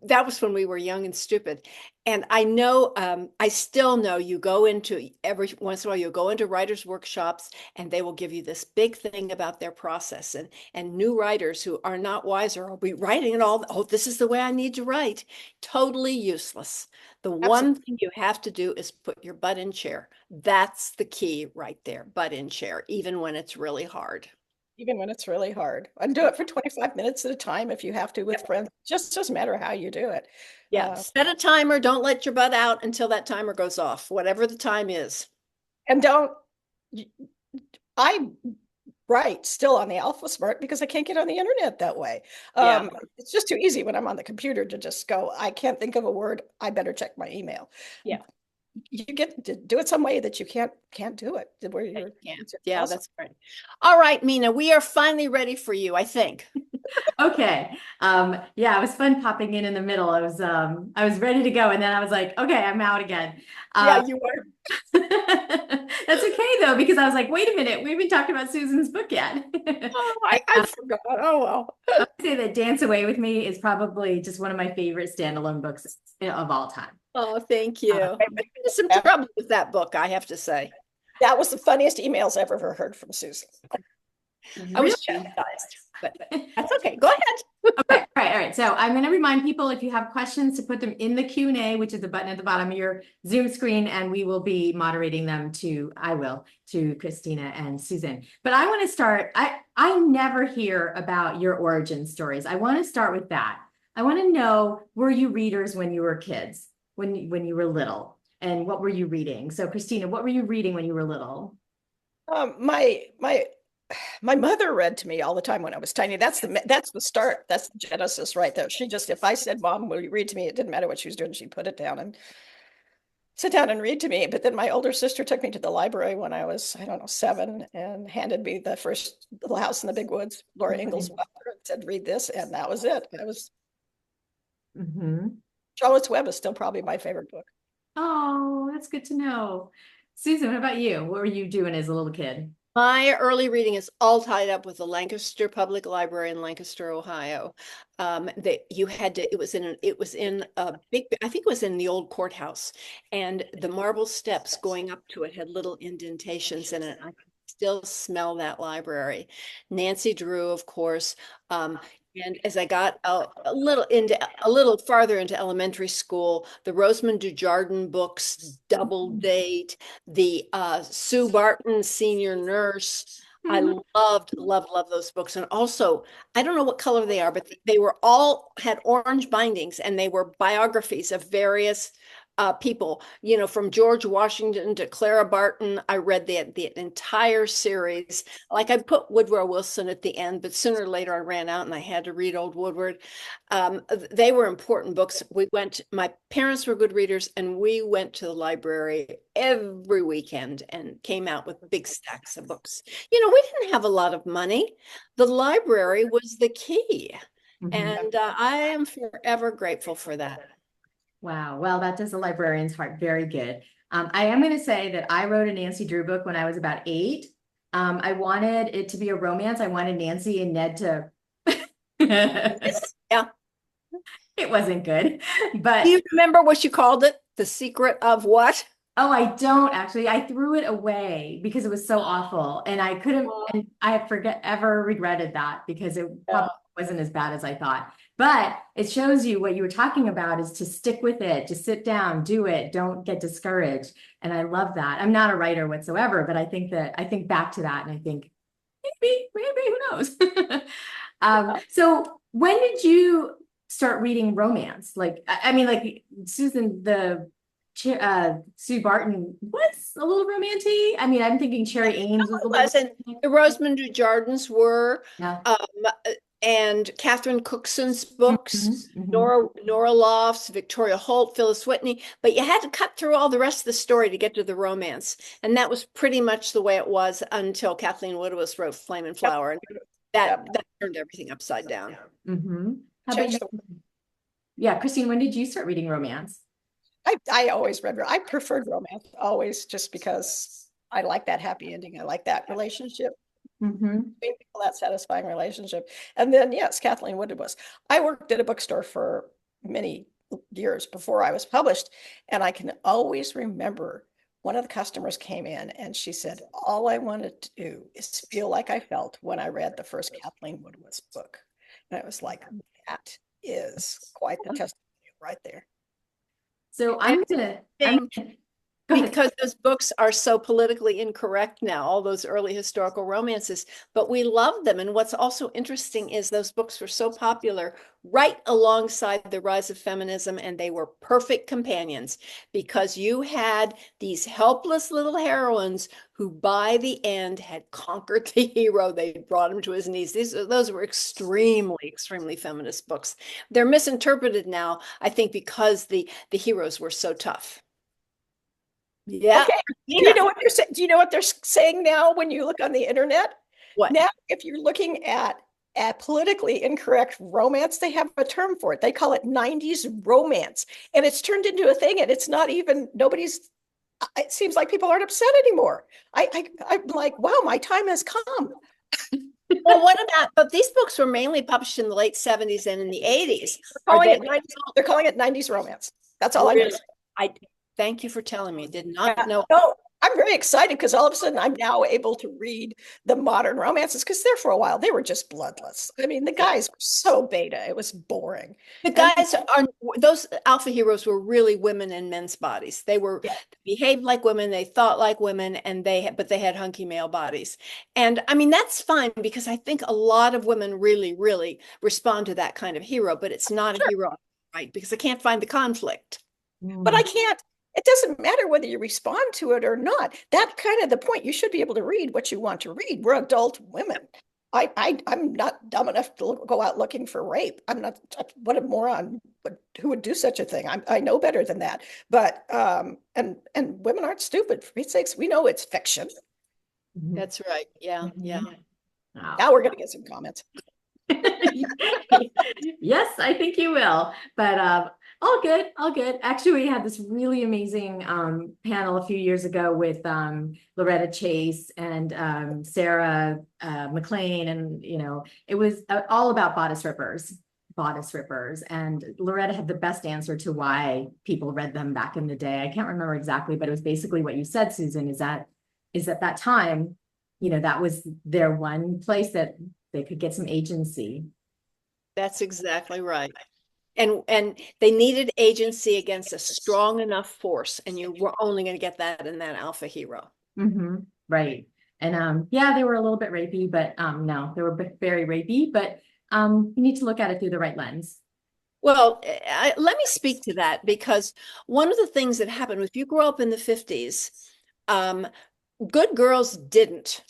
that was when we were young and stupid. And I know, I still know you go into every once in a while, you go into writers' workshops and they will give you this big thing about their process. And new writers who are not wiser will be writing it all. Oh, this is the way I need to write. Totally useless. The one thing you have to do is put your butt in chair. That's the key right there, butt in chair, even when it's really hard. Even when it's really hard. And do it for 25 minutes at a time if you have to with friends. Just doesn't matter how you do it. Yeah, set a timer. Don't let your butt out until that timer goes off, whatever the time is. And write still on the AlphaSmart because I can't get on the internet that way. Yeah. It's just too easy when I'm on the computer to just go, I can't think of a word. I better check my email. Yeah. You get to do it some way that you can't do it. Where you're, Yeah, awesome. that's great. All right, Mina, we are finally ready for you, I think. Okay. Yeah, it was fun popping in the middle. I was ready to go, and then I was like, okay, I'm out again. Yeah, you were. That's okay though, because I was like, wait a minute, we haven't talked about Susan's book yet. Oh, I forgot. Oh, well. I would say that Dance Away with Me is probably just one of my favorite standalone books of all time. Oh, thank you. I've been in some trouble with that book, I have to say. That was the funniest emails I've ever heard from Susan. I was chastised, but that's okay. Go ahead. Okay, all right. So I'm going to remind people, if you have questions, to put them in the Q&A, which is the button at the bottom of your Zoom screen, and we will be moderating them to Christina and Susan. But I want to start, I never hear about your origin stories. I want to start with that. I want to know, were you readers when you were kids, when you were little, and what were you reading? So Christina, what were you reading when you were little? My mother read to me all the time when I was tiny. That's the start. That's the genesis right there. She just, if I said, Mom, will you read to me? It didn't matter what she was doing. She'd put it down and sit down and read to me. But then my older sister took me to the library when I was, I don't know, 7, and handed me the first Little House in the Big Woods, Laura Ingalls Wilder, and said, read this. And that was it. Charlotte's Web is still probably my favorite book. Oh, that's good to know. Susan, what about you? What were you doing as a little kid? My early reading is all tied up with the Lancaster Public Library in Lancaster, Ohio. That you had to, it was in a big, I think it was in the old courthouse, and the marble steps going up to it had little indentations in it. I could still smell that library. Nancy Drew, of course. And as I got a little farther into elementary school, the Rosamond Dujardin books, Double Date, the Sue Barton Senior Nurse. I loved those books. And also, I don't know what color they are, but they were all had orange bindings, and they were biographies of various people, from George Washington to Clara Barton. I read the entire series. Like, I put Woodrow Wilson at the end, but sooner or later I ran out and I had to read old Woodward. They were important books. My parents were good readers, and we went to the library every weekend and came out with big stacks of books. We didn't have a lot of money. The library was the key. And I am forever grateful for that. Wow. Well, that does the librarian's heart very good. I am going to say that I wrote a Nancy Drew book when I was about 8. I wanted it to be a romance. I wanted Nancy and Ned to. Yeah. It wasn't good, but. Do you remember what you called it? The Secret of what? Oh, I don't actually. I threw it away because it was so awful, and I couldn't, and I ever regretted that, because it probably wasn't as bad as I thought. But it shows you what you were talking about, is to stick with it, just sit down, do it, don't get discouraged. And I love that. I'm not a writer whatsoever, but I think back to that, and I think maybe, who knows? So when did you start reading romance? Like, I mean, like Susan, Sue Barton was a little romantic. I mean, I'm thinking Cherry Ames was a little. The Rosamond Dujardins were, Yeah. And Catherine Cookson's books, Nora Lofts, Victoria Holt, Phyllis Whitney, but you had to cut through all the rest of the story to get to the romance. And that was pretty much the way it was until Kathleen Woodiwiss wrote Flame and Flower. And that turned everything upside down. How about you? Yeah, Christine, when did you start reading romance? I always read, I preferred romance always, just because I like that happy ending. I like that relationship. That satisfying relationship. And then, yes, Kathleen Woodiwiss. I worked at a bookstore for many years before I was published, and I can always remember one of the customers came in and she said, all I wanted to do is feel like I felt when I read the first Kathleen Woodiwiss book. And I was like, that is quite the testimony right there. So Go ahead. because those books are so politically incorrect now, all those early historical romances, but we love them. And what's also interesting is those books were so popular right alongside the rise of feminism, and they were perfect companions because you had these helpless little heroines who by the end had conquered the hero. They brought him to his knees. Those were extremely feminist books. They're misinterpreted now, I think, because the heroes were so tough. Yeah. Okay. Do you know what they're saying? Do you know what they're saying now when you look on the internet? What? Now, if you're looking at politically incorrect romance, they have a term for it. They call it 90s romance. And it's turned into a thing, and it's not even nobody's. It seems like people aren't upset anymore. I'm like, wow, my time has come. Well, what about, but these books were mainly published in the late 70s and in the 80s. They're calling it 90s romance. That's all I know. I thank you for telling me. Did not know. No, I'm very excited because all of a sudden I'm now able to read the modern romances, because there for a while they were just bloodless. I mean, the guys were so beta, it was boring. The guys are, those alpha heroes were really women in men's bodies. They were behaved like women, they thought like women, and but they had hunky male bodies. And I mean, that's fine because I think a lot of women really respond to that kind of hero, but it's not a hero, right? Because I can't find the conflict. But I can't. It doesn't matter whether you respond to it or not. That's kind of the point. You should be able to read what you want to read. We're adult women. I'm not dumb enough to go out looking for rape. I'm not. What a moron! Who would do such a thing? I know better than that. But and women aren't stupid. For Pete's sakes, we know it's fiction. That's right. Yeah. Wow. Now we're going to get some comments. Yes, I think you will. But all good, all good. Actually, we had this really amazing panel a few years ago with Loretta Chase and Sarah McLean, and it was all about bodice rippers. And Loretta had the best answer to why people read them back in the day. I can't remember exactly, but it was basically what you said, Susan, is at that time, that was their one place that they could get some agency. That's exactly right. And they needed agency against a strong enough force, and you were only going to get that in that alpha hero. Right. And they were a little bit rapey, but no, they were very rapey, but you need to look at it through the right lens. Well, let me speak to that, because one of the things that happened, if you grew up in the 50s, good girls didn't.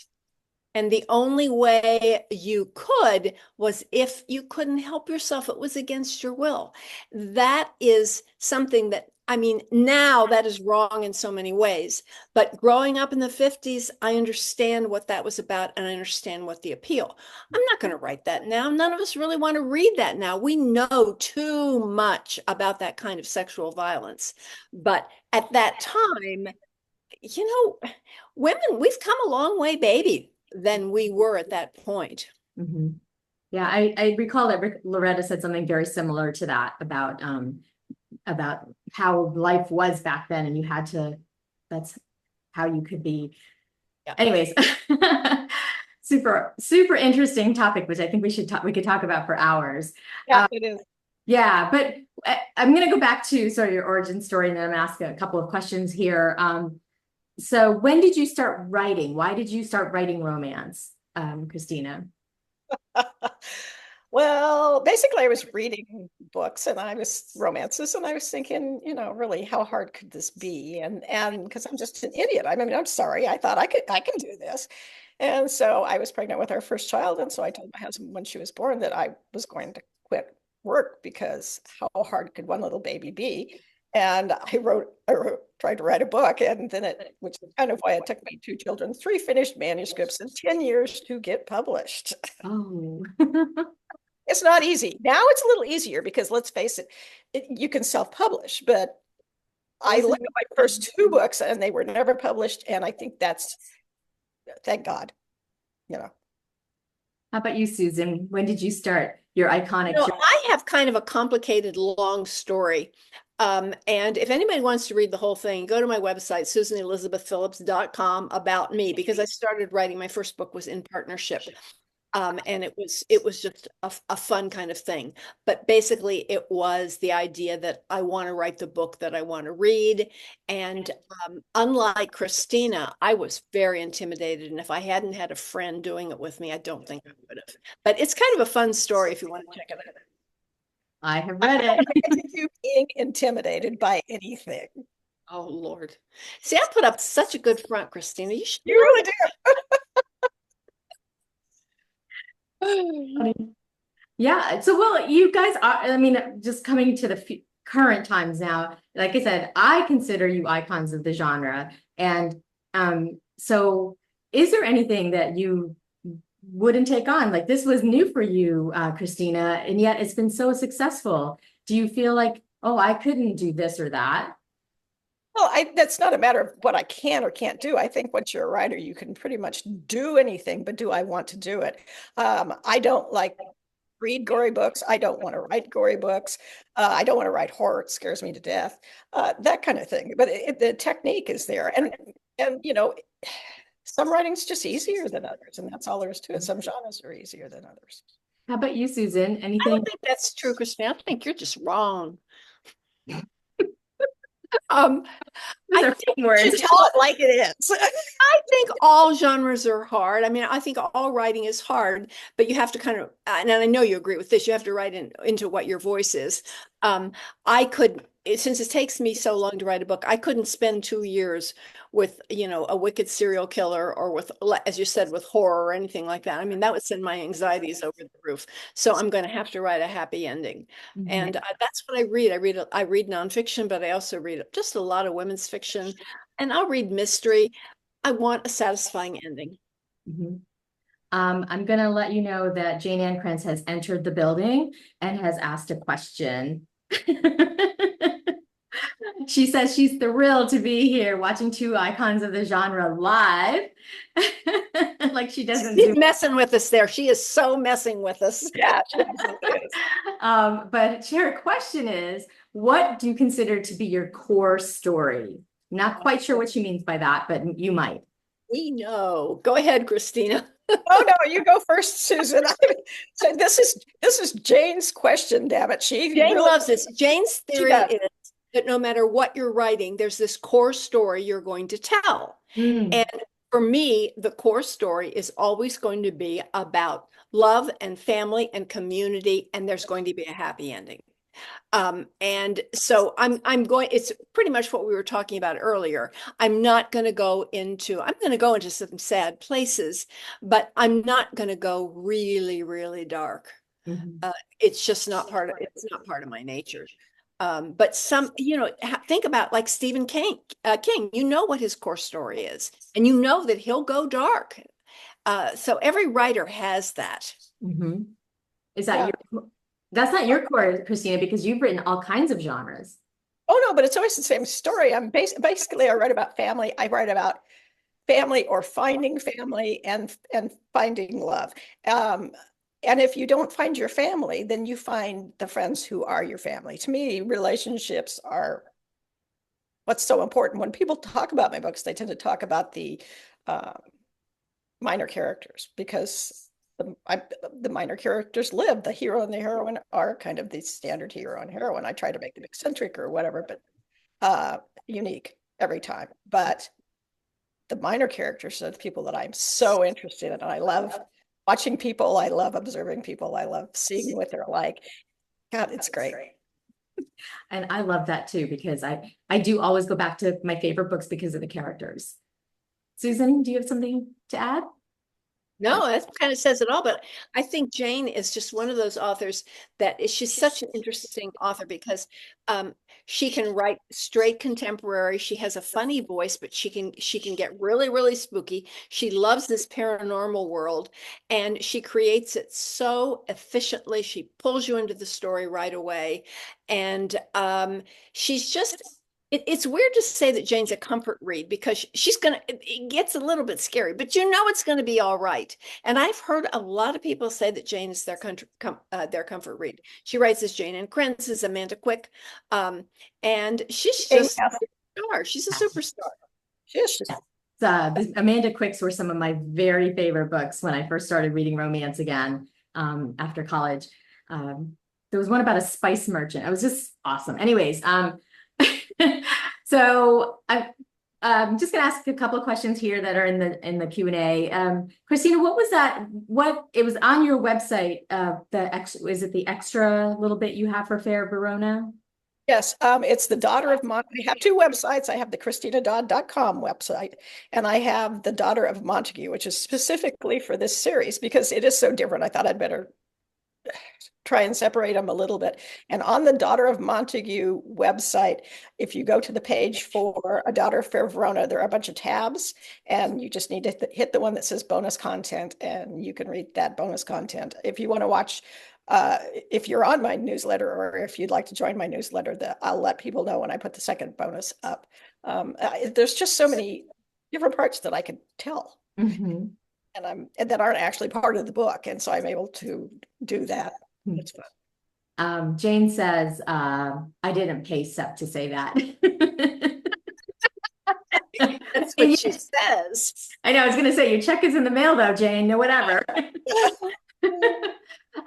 And the only way you could was if you couldn't help yourself. It was against your will. That is something that, I mean, now that is wrong in so many ways. But growing up in the 50s, I understand what that was about, and I understand what the appeal. I'm not going to write that now. None of us really want to read that now. We know too much about that kind of sexual violence. But at that time, women, we've come a long way, baby, than we were at that point. Yeah, I recall that Loretta said something very similar to that about how life was back then, and that's how you could be. Anyways, super interesting topic, which I think we could talk about for hours. Yeah, it is. Yeah, but I'm going to go back to your origin story, and then I'm going to ask a couple of questions here. So when did you start writing? Why did you start writing romance, Christina? Well, basically I was reading books and romances, and I was thinking, really, how hard could this be? And because I'm just an idiot. I mean, I'm sorry. I thought I can do this. And so I was pregnant with our first child. And so I told my husband when she was born that I was going to quit work, because how hard could one little baby be? And I tried to write a book, and then which is kind of why it took me 2 children, 3 finished manuscripts, and 10 years to get published. Oh, It's not easy. Now it's a little easier because, let's face it, you can self-publish, but I looked at my first 2 books and they were never published. And I think thank God, How about you, Susan? When did you start your iconic? I have kind of a complicated, long story. And if anybody wants to read the whole thing, go to my website, susanelizabethphillips.com, about me, because I started writing, my first book was in partnership. And it was just a fun kind of thing. But basically it was the idea that I want to write the book that I want to read. And unlike Christina, I was very intimidated. And if I hadn't had a friend doing it with me, I don't think I would have. But it's kind of a fun story if you want to check it out. I have read it. You being intimidated by anything. Oh, Lord. See, I put up such a good front, Christina. You should You really do. Yeah. So, well, you guys are, I mean, just coming to the current times now, like I said, I consider you icons of the genre. And so is there anything that you wouldn't take on? Like this was new for you, Christina, and yet it's been so successful. Do you feel like, oh, I couldn't do this or that? Well, that's not a matter of what I can or can't do. I think once you're a writer, you can pretty much do anything, but do I want to do it? I don't like read gory books. I don't want to write gory books. I don't want to write horror. It scares me to death. That kind of thing. But the technique is there. And you know, some writing's just easier than others, and that's all there is to it. Some genres are easier than others. How about you, Susan? I Anything? don't think that's true, Christina. I think you're just wrong. I think You tell it like it is. I think all genres are hard. I mean, I think all writing is hard, but you have to kind of, and I know you agree with this, you have to write into what your voice is. I could, since it takes me so long to write a book, I couldn't spend 2 years with, you know, a wicked serial killer or with, as you said, with horror or anything like that. I mean, that would send my anxieties over the roof. So I'm going to have to write a happy ending. Mhm. And that's what I read. I read nonfiction, but I also read just a lot of women's fiction, and I'll read mystery. I want a satisfying ending. Mhm. I'm going to let you know that Jane Ann Krentz has entered the building and has asked a question. She says she's thrilled to be here watching two icons of the genre live. Like she doesn't She's do. messing with us there. She is so messing with us. Yeah, she absolutely is. But her question is, what do you consider to be your core story? Not quite sure what she means by that, but you might. We know. Go ahead, Christina. Oh no, you go first, Susan. So this is Jane's question, damn it. She Jane really loves this. Jane's theory does. is that no matter what you're writing, there's this core story you're going to tell. Mm. And for me, the core story is always going to be about love and family and community, and there's going to be a happy ending. And so I'm going, it's pretty much what we were talking about earlier. I'm going to go into some sad places, but I'm not going to go really, really dark. Mhm. It's just not it's not part of my nature. But some, you know, think about like Stephen King, you know what his core story is, and you know that he'll go dark. So every writer has that. Mhm. Is that Yeah. that's not your core, Christina, because you've written all kinds of genres. Oh no, but it's always the same story. I'm basically I write about family. I write about family or finding family and finding love. And if you don't find your family, then you find the friends who are your family. To me, relationships are what's so important. When people talk about my books, they tend to talk about the minor characters because the minor characters live. The hero and the heroine are kind of the standard hero and heroine. I try to make them eccentric or whatever, but unique every time. But the minor characters are the people that I'm so interested in. I love watching people. I love observing people. I love seeing what they're like. God, it's great. And I love that too, because I do always go back to my favorite books because of the characters. Susan, do you have something to add? No, that kind of says it all. But I think Jane is just one of those authors she's such an interesting author because she can write straight contemporary. She has a funny voice, but she can get really, really spooky. She loves this paranormal world, and she creates it so efficiently. She pulls you into the story right away, and she's just. It's weird to say that Jane's a comfort read because it gets a little bit scary, but you know it's going to be all right. And I've heard a lot of people say that Jane is their comfort read. She writes as Jane Ann Krentz, as Amanda Quick, and she's just a star. She's a superstar. She is. Amanda Quicks were some of my very favorite books when I first started reading romance again, after college. There was one about a spice merchant. It was just awesome. Anyways, so I'm just gonna ask a couple of questions here that are in the Q&A. Christina, what was that? It was on your website, is it the extra little bit you have for Fair Verona? Yes, it's the Daughter of Montague. I have two websites. I have the ChristinaDodd.com website, and I have the Daughter of Montague, which is specifically for this series because it is so different. I thought I'd better try and separate them a little bit. And on the Daughter of Montague website, if you go to the page for A Daughter of Fair Verona, there are a bunch of tabs, and you just need to hit the one that says bonus content, and you can read that bonus content. If you want to watch, if you're on my newsletter, or if you'd like to join my newsletter, I'll let people know when I put the second bonus up. There's just so many different parts that I could tell. Mm-hmm. And that aren't actually part of the book. And so I'm able to do that. It's fun. Jane says, I didn't pay SEP to say that. That's what she says. I know, I was going to say, your check is in the mail though, Jane, no, whatever.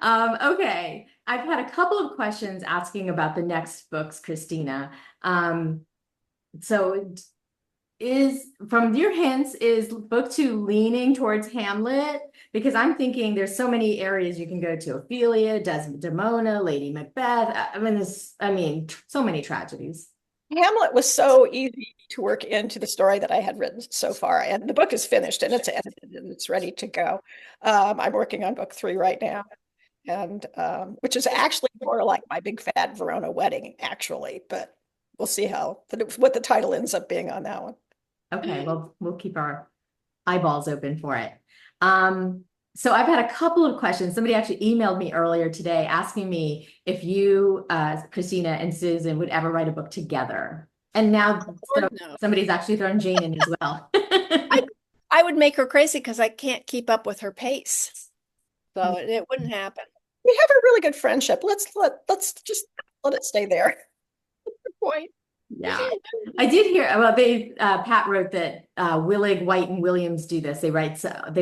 Okay. I've had a couple of questions asking about the next books, Christina. So from your hints, is book 2 leaning towards Hamlet? Because I'm thinking there's so many areas you can go to: Ophelia, Desdemona, Lady Macbeth. I mean, so many tragedies. Hamlet was so easy to work into the story that I had written so far, and the book is finished and it's edited and it's ready to go. I'm working on book 3 right now, and which is actually more like my big fat Verona wedding, actually, but we'll see what the title ends up being on that one. Okay, well, we'll keep our eyeballs open for it. So I've had a couple of questions. Somebody actually emailed me earlier today asking me if you, Christina and Susan, would ever write a book together. And now somebody's actually thrown Jane in as well. I would make her crazy because I can't keep up with her pace. So it wouldn't happen. We have a really good friendship. Let's just let it stay there. Point. Yeah, I did hear. Well, Pat wrote that Willig, White, and Williams do this. They've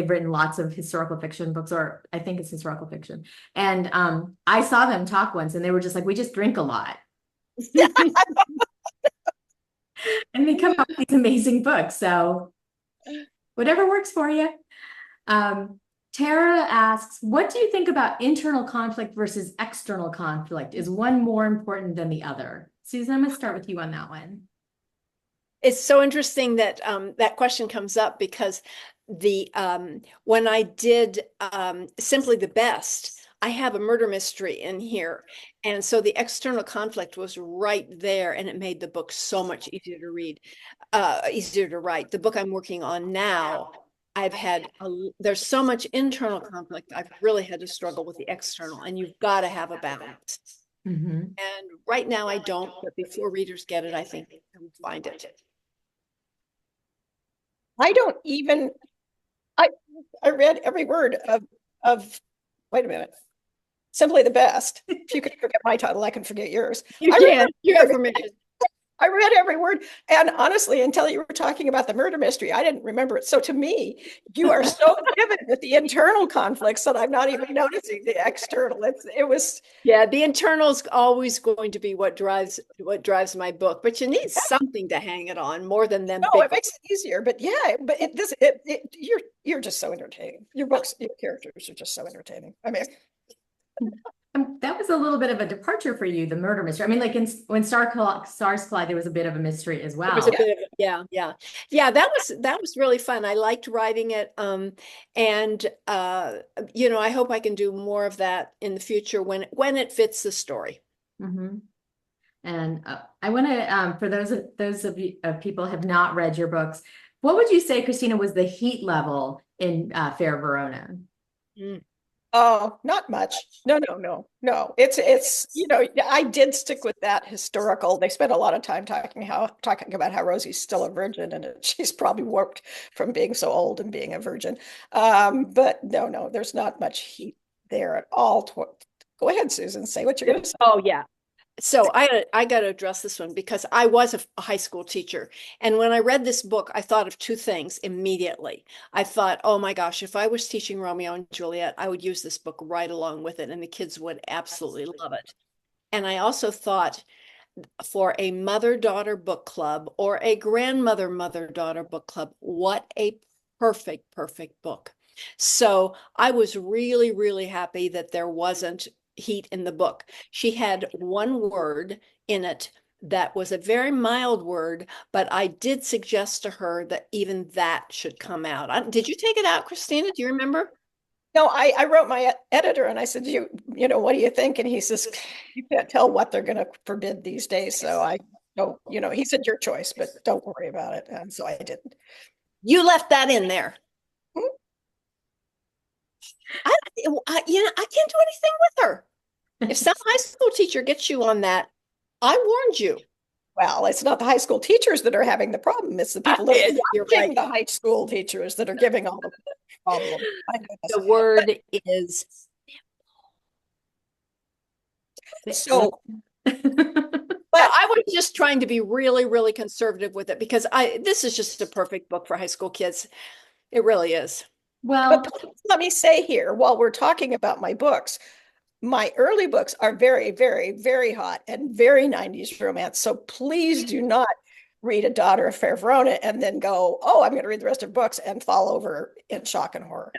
written lots of historical fiction books, or I think it's historical fiction. And I saw them talk once, and they were just like, "We just drink a lot," and they come out with these amazing books. So whatever works for you. Tara asks, "What do you think about internal conflict versus external conflict? Is one more important than the other?" Susan, I'm going to start with you on that one. It's so interesting that that question comes up because when I did Simply the Best, I have a murder mystery in here. And so the external conflict was right there, and it made the book so much easier to read, easier to write. The book I'm working on now, there's so much internal conflict. I've really had to struggle with the external, and you've got to have a balance. Mm-hmm. And right now I don't, but before readers get it, I think they'll find it. I read every word of wait a minute, Simply the Best. If you could forget my title, I can forget yours. You have permission. I read every word, and honestly, until you were talking about the murder mystery, I didn't remember it. So to me, you are so vivid with the internal conflicts that I'm not even noticing the external. The internal is always going to be what drives my book, but you need something to hang it on more than them. No, it makes it easier. But you're just so entertaining. Your characters are just so entertaining. I mean. That was a little bit of a departure for you, the murder mystery. I mean, like when Stars Collide, there was a bit of a mystery as well. Yeah. That was really fun. I liked writing it. And I hope I can do more of that in the future when it fits the story. Mm-hmm. And I want to, for those of you people have not read your books, what would you say, Christina, was the heat level in Fair Verona? Oh, not much. No. It's I did stick with that historical. They spent a lot of time talking about how Rosie's still a virgin, and she's probably warped from being so old and being a virgin. But no, there's not much heat there at all. Go ahead, Susan, say what you're going to say. Oh yeah. So I got to address this one because I was a high school teacher. And when I read this book, I thought of two things immediately. I thought, oh my gosh, if I was teaching Romeo and Juliet, I would use this book right along with it, and the kids would absolutely love it. And I also thought for a mother-daughter book club or a grandmother mother-daughter book club, what a perfect book. So I was really, really happy that there wasn't heat in the book. She had one word in it that was a very mild word, but I did suggest to her that even that should come out. Did you take it out, Christina? Do you remember? No, I wrote my editor and I said, you know, what do you think? And he says, you can't tell what they're going to forbid these days. So I don't, you know, he said, your choice, but don't worry about it. And so I didn't. You left that in there. Hmm? I can't do anything with her. If some high school teacher gets you on that, I warned you. Well, it's not the high school teachers that are having the problem. It's the people that are You're watching right. the high school teachers that are giving all the problem. My goodness. The word is So, but but I was just trying to be really, really conservative with it because this is just a perfect book for high school kids. It really is. Well, let me say here, while we're talking about my books, my early books are very hot and very 90s romance. So please do not read A Daughter of Fair Verona and then go, oh, I'm going to read the rest of books and fall over in shock and horror.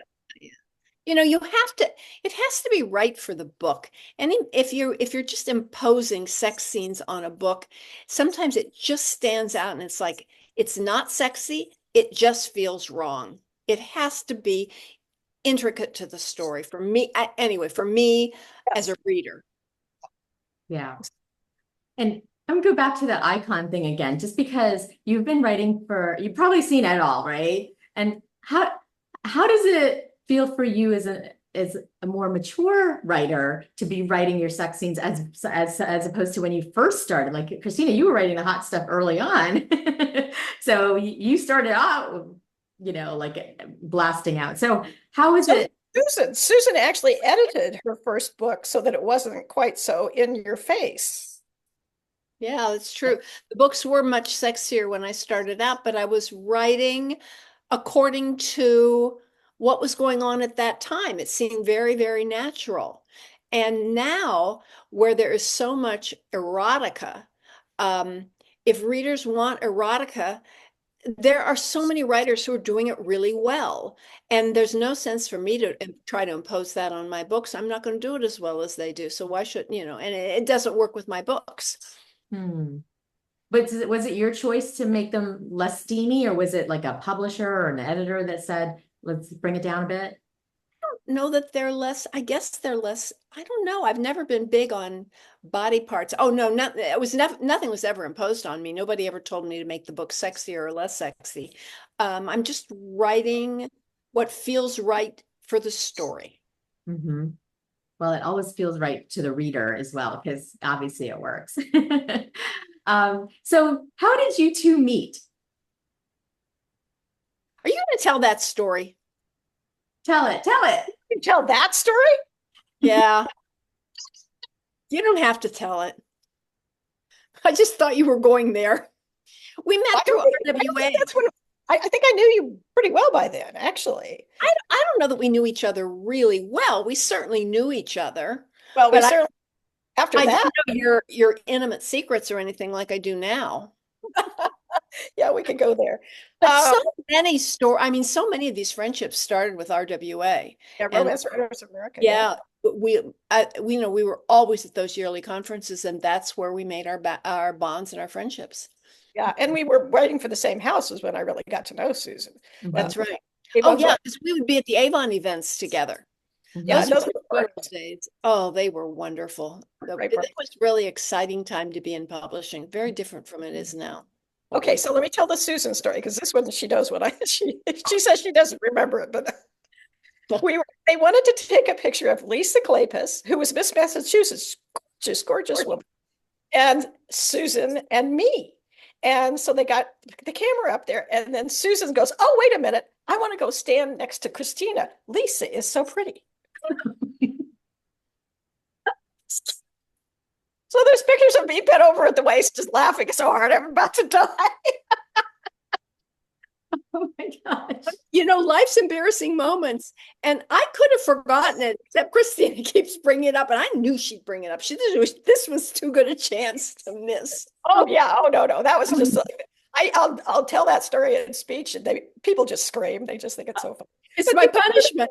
You know, it has to be right for the book. And if you're just imposing sex scenes on a book, sometimes it just stands out and it's like, it's not sexy. It just feels wrong. It has to be intricate to the story for me. Anyway, for me as a reader. yeah. And I'm gonna go back to the icon thing again, just because you've been writing you've probably seen it all, right? And how does it feel for you as a more mature writer to be writing your sex scenes as opposed to when you first started? Like Christina, you were writing the hot stuff early on. So you started out, you know, like blasting out. So how is it? Susan actually edited her first book so that it wasn't quite so in your face. Yeah, that's true. The books were much sexier when I started out, but I was writing according to what was going on at that time. It seemed very natural. And now, where there is so much erotica, if readers want erotica, there are so many writers who are doing it really well. And there's no sense for me to try to impose that on my books. I'm not going to do it as well as they do. So why should, you know, and it doesn't work with my books. But was it your choice to make them less steamy, or was it like a publisher or an editor that said, let's bring it down a bit? Know that they're less, I guess they're less, I don't know. I've never been big on body parts. Oh no, nothing was ever imposed on me. Nobody ever told me to make the book sexier or less sexy. I'm just writing what feels right for the story. Mm-hmm. Well, it always feels right to the reader as well, because obviously it works. So how did you two meet? Are you going to tell that story? Tell it. You tell that story? Yeah. You don't have to tell it. I just thought you were going there. We met through RWA. I think I knew you pretty well by then, actually. I don't know that we knew each other really well. We certainly knew each other. Well, we certainly, after I that. didn't know your intimate secrets or anything like I do now. Yeah, we could go there. But so many so many of these friendships started with RWA. Yeah, Romance Writers of America. Yeah, we were always at those yearly conferences, and that's where we made our bonds and our friendships. Yeah, and we were writing for the same house was when I really got to know Susan. That's right. Oh yeah, because we would be at the Avon events together. Yeah, those were days. Oh, they were wonderful. It was really exciting time to be in publishing. Very different from it is now. Okay, so let me tell the Susan story, because this one she knows what she says she doesn't remember it, but they wanted to take a picture of Lisa Kleypas, who was Miss Massachusetts, gorgeous woman, and Susan and me. And so they got the camera up there, and then Susan goes, oh, wait a minute, I want to go stand next to Christina. Lisa is so pretty. So there's pictures of me bent over at the waist, just laughing so hard I'm about to die. Oh my gosh. Life's embarrassing moments. And I could have forgotten it, except Christina keeps bringing it up. And I knew she'd bring it up. This was too good a chance to miss. Oh yeah. Oh no. That was just like, I'll tell that story in speech and people just scream. They just think it's so funny. It's my punishment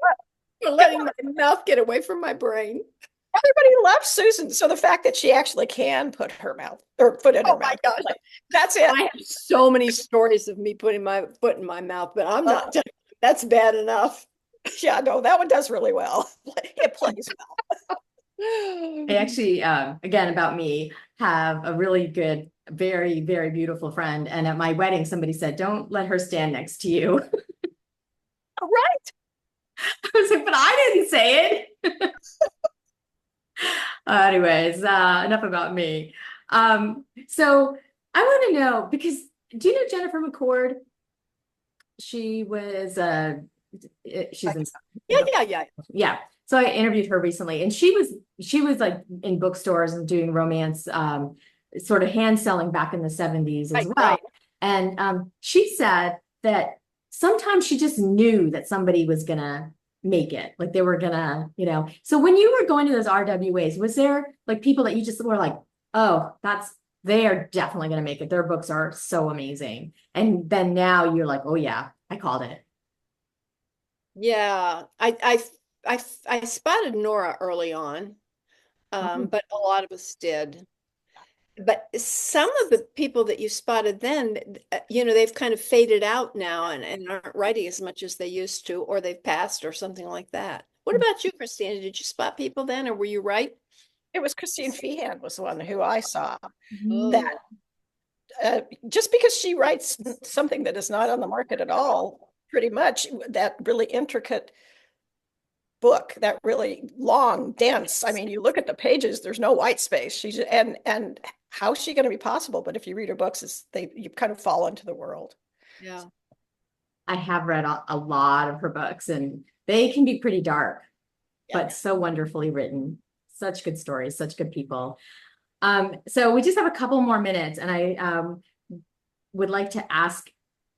for letting my mouth get away from my brain. Everybody loves Susan. So the fact that she actually can put her mouth or foot in her mouth. Gosh. That's it. I have so many stories of me putting my foot in my mouth, but I'm not that's bad enough. Yeah, no, that one does really well. It plays well. I actually, again, about me, have a really good, very, very beautiful friend. And at my wedding, somebody said, don't let her stand next to you. All right. I was like, but I didn't say it. Anyways, enough about me. So I want to know, because do you know Jennifer McCord? She was she's in Yeah. So I interviewed her recently, and she was like in bookstores and doing romance sort of hand selling back in the 70s as well. Right. And she said that sometimes she just knew that somebody was gonna make it, like they were gonna, So when you were going to those RWAs, was there like people that you just were like, oh, they are definitely gonna make it. Their books are so amazing. And then now you're like, oh yeah, I called it. Yeah. I spotted Nora early on, but a lot of us did. But some of the people that you spotted then, they've kind of faded out now and aren't writing as much as they used to, or they've passed or something like that. What about you, Christina? Did you spot people then, or were you right? It was Christine Feehan was the one who I saw. Oh. That just because she writes something that is not on the market at all, pretty much that really intricate book, that really long, dense. I mean, you look at the pages, there's no white space. She's and how's she going to be possible? But if you read her books, you kind of fall into the world. Yeah. I have read a lot of her books, and they can be pretty dark, but so wonderfully written. Such good stories, such good people. So we just have a couple more minutes, and I would like to ask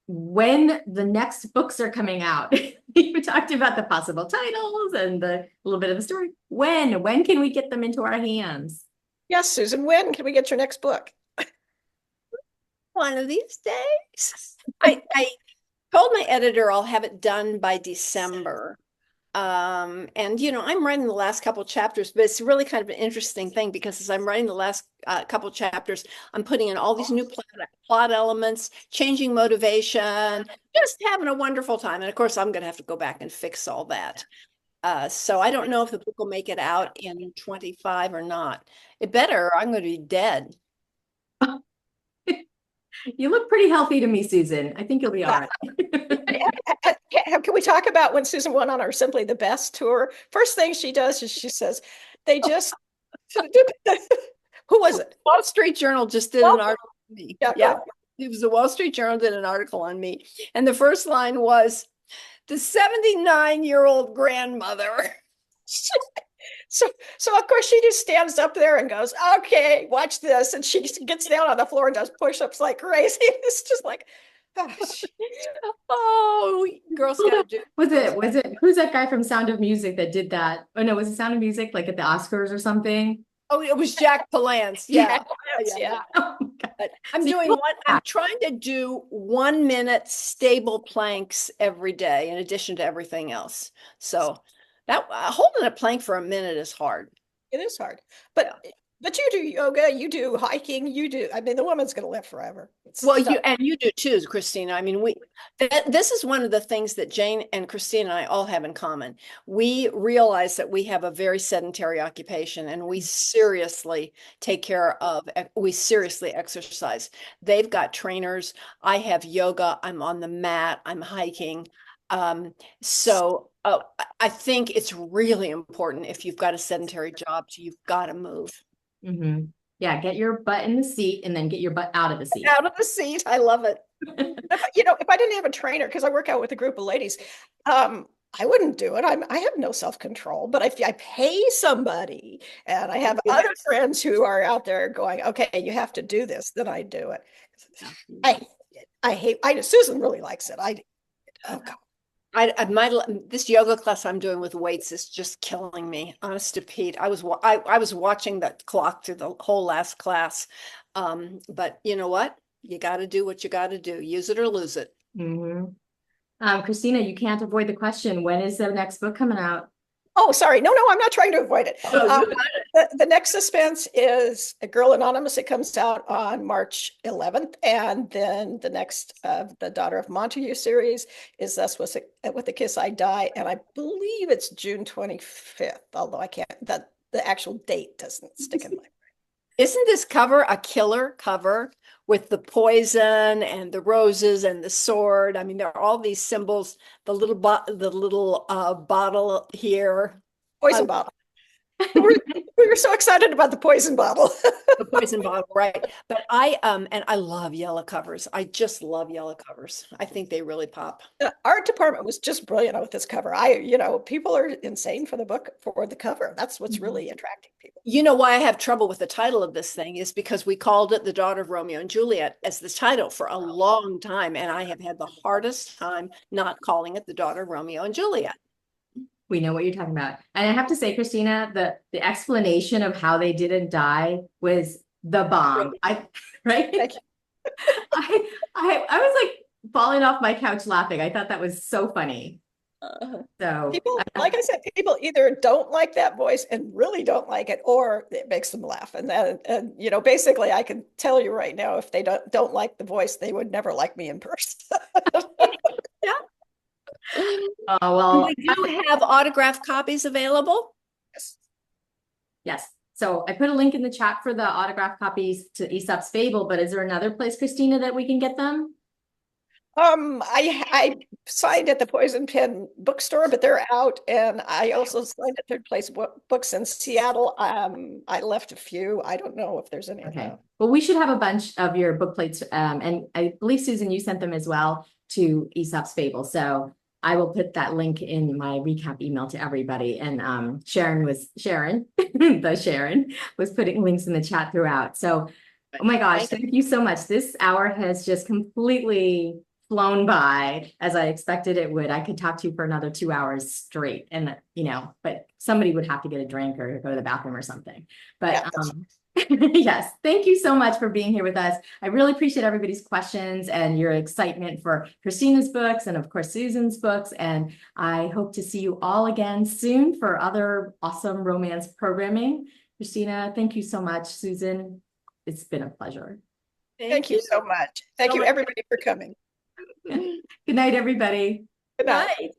when the next books are coming out. We talked about the possible titles and a little bit of the story. When can we get them into our hands? Yes, Susan, when can we get your next book? One of these days. I told my editor I'll have it done by December. And I'm writing the last couple chapters, but it's really kind of an interesting thing because as I'm writing the last couple chapters, I'm putting in all these new plot elements, changing motivation, just having a wonderful time. And of course, I'm going to have to go back and fix all that. So I don't know if the book will make it out in 25 or not. It better, I'm going to be dead. You look pretty healthy to me, Susan. I think you'll be all right. Can we talk about when Susan went on our Simply the Best tour? First thing she does is she says, they just, who was it? Wall Street Journal just did an article on me. Yeah. It was the Wall Street Journal did an article on me. And the first line was, the 79-year-old grandmother. So of course she just stands up there and goes, okay, watch this. And she gets down on the floor and does push-ups like crazy. It's just like, gosh. Oh, Girl Scout. Was it, who's that guy from Sound of Music that did that? Oh no, was it Sound of Music like at the Oscars or something? Oh, it was Jack Palance. Yeah. Oh, I'm trying to do 1 minute stable planks every day in addition to everything else. So that holding a plank for a minute is hard. It is hard, but you do yoga, you do hiking, I mean, the woman's going to live forever. You do too, Christina. I mean, this is one of the things that Jane and Christina and I all have in common. We realize that we have a very sedentary occupation and we seriously we seriously exercise. They've got trainers. I have yoga. I'm on the mat. I'm hiking. So I think it's really important if you've got a sedentary job, you've got to move. Mm-hmm. Yeah, get your butt in the seat and then get your butt out of the seat. Out of the seat. I love it. If I didn't have a trainer, because I work out with a group of ladies, I wouldn't do it. I have no self-control, but if I pay somebody and I have other friends who are out there going, okay, you have to do this, then I do it. I Susan really likes it. Oh God. This yoga class I'm doing with weights is just killing me. Honest to Pete, I was watching that clock through the whole last class. But you know what? You got to do what you got to do. Use it or lose it. Mhm. Christina, you can't avoid the question. When is the next book coming out? Oh, sorry. No, I'm not trying to avoid it. Oh, you got it. The next suspense is A Girl Anonymous. It comes out on March 11th. And then the next of the Daughter of Montague series is Thus With a Kiss I Die. And I believe it's June 25th, although I can't, the actual date doesn't stick in my brain. Isn't this cover a killer cover with the poison and the roses and the sword? I mean, there are all these symbols, the little bottle here. Poison bottle. We were so excited about the poison bottle. The poison bottle, right? But I love yellow covers. I just love yellow covers. I think they really pop. The art department was just brilliant with this cover. People are insane for the cover. That's what's really attracting people. You know why I have trouble with the title of this thing is because we called it The Daughter of Romeo and Juliet as the title for a long time, and I have had the hardest time not calling it The Daughter of Romeo and Juliet. We know what you're talking about. And I have to say, Christina, the explanation of how they didn't die was the bomb. Right? I was like falling off my couch laughing. I thought that was so funny. So people, like I said, people either don't like that voice and really don't like it, or it makes them laugh. And basically I can tell you right now, if they don't like the voice, they would never like me in person. Yeah. Oh, well, we do have autographed copies available. Yes. So I put a link in the chat for the autographed copies to Aesop's Fable, but is there another place, Christina, that we can get them? I signed at the Poison Pen bookstore, but they're out, and I also signed at Third Place Books in Seattle. I left a few. I don't know if there's any. Okay. Well, we should have a bunch of your book plates, and I believe Susan, you sent them as well to Aesop's Fable. So I will put that link in my recap email to everybody. And Sharon was putting links in the chat throughout. So, oh my gosh, thank you so much. This hour has just completely flown by as I expected it would. I could talk to you for another 2 hours straight, and but somebody would have to get a drink or go to the bathroom or something. But yes, thank you so much for being here with us. I really appreciate everybody's questions and your excitement for Christina's books and of course Susan's books. And I hope to see you all again soon for other awesome romance programming. Christina, thank you so much. Susan, it's been a pleasure. Thank you so much. Thank you everybody for coming. Good night, everybody. Good night.